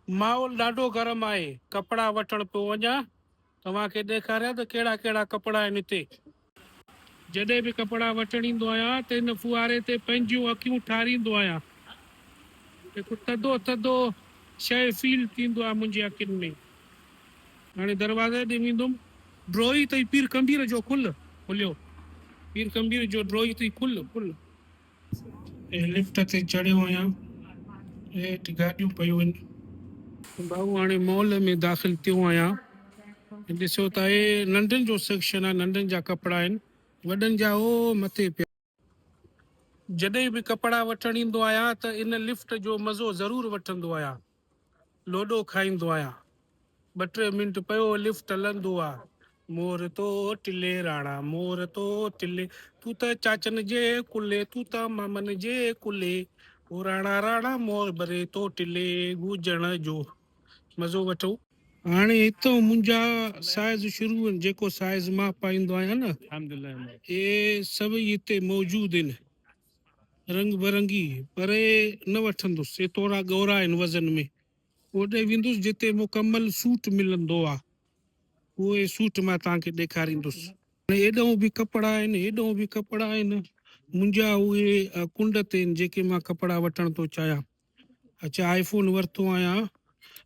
माहौल ॾाढो गरम आहे। कपिड़ा वठण पियो वञा, तव्हांखे ॾेखारियां त कहिड़ा कहिड़ा कपिड़ा आहिनि हिते। जॾहिं बि कपिड़ा वठण ईंदो आहियां त हिन फुआरे ते पंहिंजियूं अखियूं ठारींदो आहियां। हिकु थधो थधो शइ फील थींदो आहे मुंहिंजी अखियुनि में। हाणे दरवाज़े ॾे वेंदुमि, ड्रॉई अथई पीर कबीर जो खुलियो, पीर कबीर जो ड्रॉई अथई खुल। लिफ्ट ते चढ़ियो आहियां, हेठि गाॾियूं पयूं आहिनि। भाऊ हाणे मॉल में दाख़िल थियो आहियां। ॾिसो त हे नंढनि जो सेक्शन आहे, नंढनि जा कपिड़ा आहिनि, वॾनि जा ओ मथे पिया। जॾहिं बि कपिड़ा वठण ईंदो आहियां त इन लिफ्ट जो मज़ो ज़रूरु वठंदो आहियां, लोॾो खाईंदो आहियां। 2-3 मिंट पियो लिफ्ट हलंदो आहे। मोर तो टिले राणा, मोर तो टिले, तूं त चाचन जे कुले, तूं त मामन जे कुले, ओ राणा राणा मोर भरे तो टिले, गूंजण जो मज़ो वठो। हाणे हितां मुंहिंजा साइज़ शुरू आहिनि, जेको साइज़ मां पाईंदो आहियां न, इहे सभई हिते मौजूदु आहिनि, रंग बिरंगी। पर न वठंदुसि, हे थोरा ॻोरा आहिनि वज़न में। ओॾे वेंदुसि जिते मुकमल सूट मिलंदो आहे, उहे सूट मां तव्हांखे ॾेखारींदुसि। हेॾो बि कपिड़ा आहिनि, हेॾो बि कपिड़ा आहिनि। मुंहिंजा उहे कुंड ते आहिनि जेके मां कपिड़ा वठण थो चाहियां। अच्छा, आईफोन वरितो आहियां,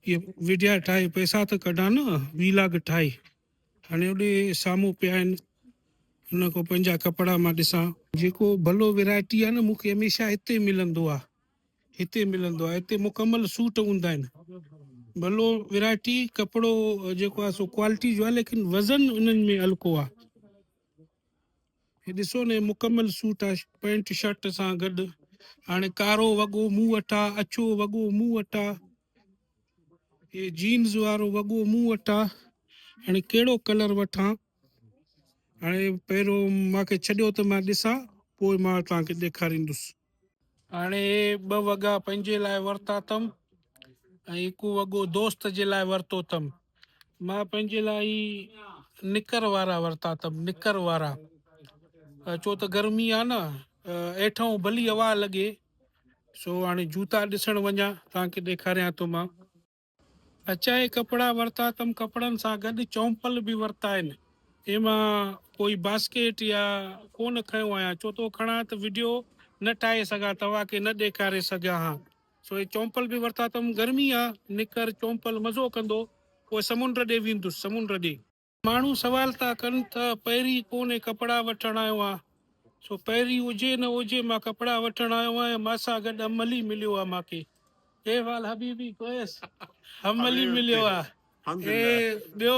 ये वीडियो ठाहे पैसा त कढा न, वीलाग ठाहे। हाणे होॾे साम्हूं पिया आहिनि, हुन खां पंहिंजा कपिड़ा मां ॾिसां। जेको भलो वैरायटी आहे न, मूंखे हमेशह हिते मिलंदो आहे, हिते मुकमल सूट हूंदा आहिनि। भलो वैरायटी कपिड़ो जेको आहे सो क्वालिटी जो आहे, लेकिन वज़न उन्हनि में हल्को आहे। ॾिसो न, मुकमल सूट आहे पैंट शर्ट सां गॾु। हाणे कारो वॻो मूं वटि आहे, अछो वॻो मूं वटि आहे, हे जीन्स वारो वॻो मूं वटि आहे। हाणे कहिड़ो कलर वठां? हाणे पहिरियों मूंखे छॾियो त मां ॾिसां, पोइ मां तव्हांखे ॾेखारींदुसि। हाणे 2 वॻा पंहिंजे लाइ वरिता अथमि ऐं हिकु वॻो दोस्त जे लाइ वरितो अथमि। मां पंहिंजे लाइ निकर वारा वरिता अथमि, निकर वारा, छो त गर्मी आहे न, हेठां भली हवा लॻे। सो हाणे जूता ॾिसण वञा, तव्हांखे ॾेखारियां थो मां। अच्छा, हे कपिड़ा वरिता अथमि, कपिड़नि सां गॾु चौंपल बि वरिता आहिनि। हे मां कोई बास्केट या कोन खयो आहियां, छो तो खणा त वीडियो न ठाहे सघां, तव्हांखे न ॾेखारे सघां हा। सो हे चौंपल बि वरिता अथमि, गर्मी आहे, निकर चौंपल मज़ो कंदो। पोइ समुंड ॾे वेंदुसि, समुंड ॾे। माण्हू सवाल था कनि त पहिरीं कोन्हे कपिड़ा वठण आयो आहे। सो पहिरीं हुजे न हुजे, मां कपिड़ा वठण आयो आहियां, मांसां गॾु अमली मिलियो आहे मूंखे। के वाल हबीबी कोयस अमली मिलियो आहे, ॿियो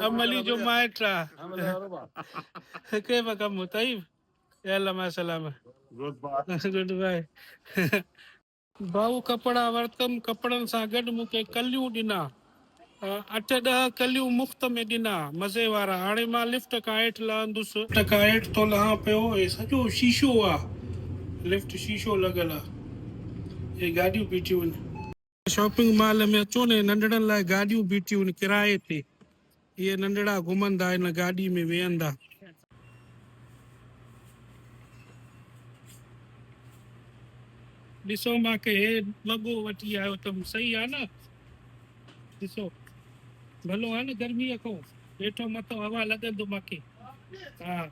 अमली जो माइट आहे। के कमु तई अल्लाह सलाम, गुड बाय। भाऊ कपिड़ा वरितमि, कपिड़नि सां गॾु मूंखे कलियूं ॾिना, 8-10 कलियूं मुफ़्त में ॾिना, मज़े वारा। हाणे मां लिफ्ट खां हेठि लहंदुसि, लिफ्ट खां हेठि थो लहां पियो, हे सॼो शीशो आहे, लिफ्ट शीशो लॻल आहे, हे गाॾियूं बीठियूं आहिनि। शॉपिंग मॉल में अचो न, नंढड़नि लाइ गाॾियूं बीठियूं आहिनि किराए ते। इहे नंढड़ा घुमंदा, हिन गाॾी में वेहंदा। ॾिसो, मूंखे हे वॻो वठी आयो अथमि, सही आहे न? ॾिसो, भलो आहे न, गर्मीअ खां हेठो मथो हवा लॻंदो मूंखे। हा।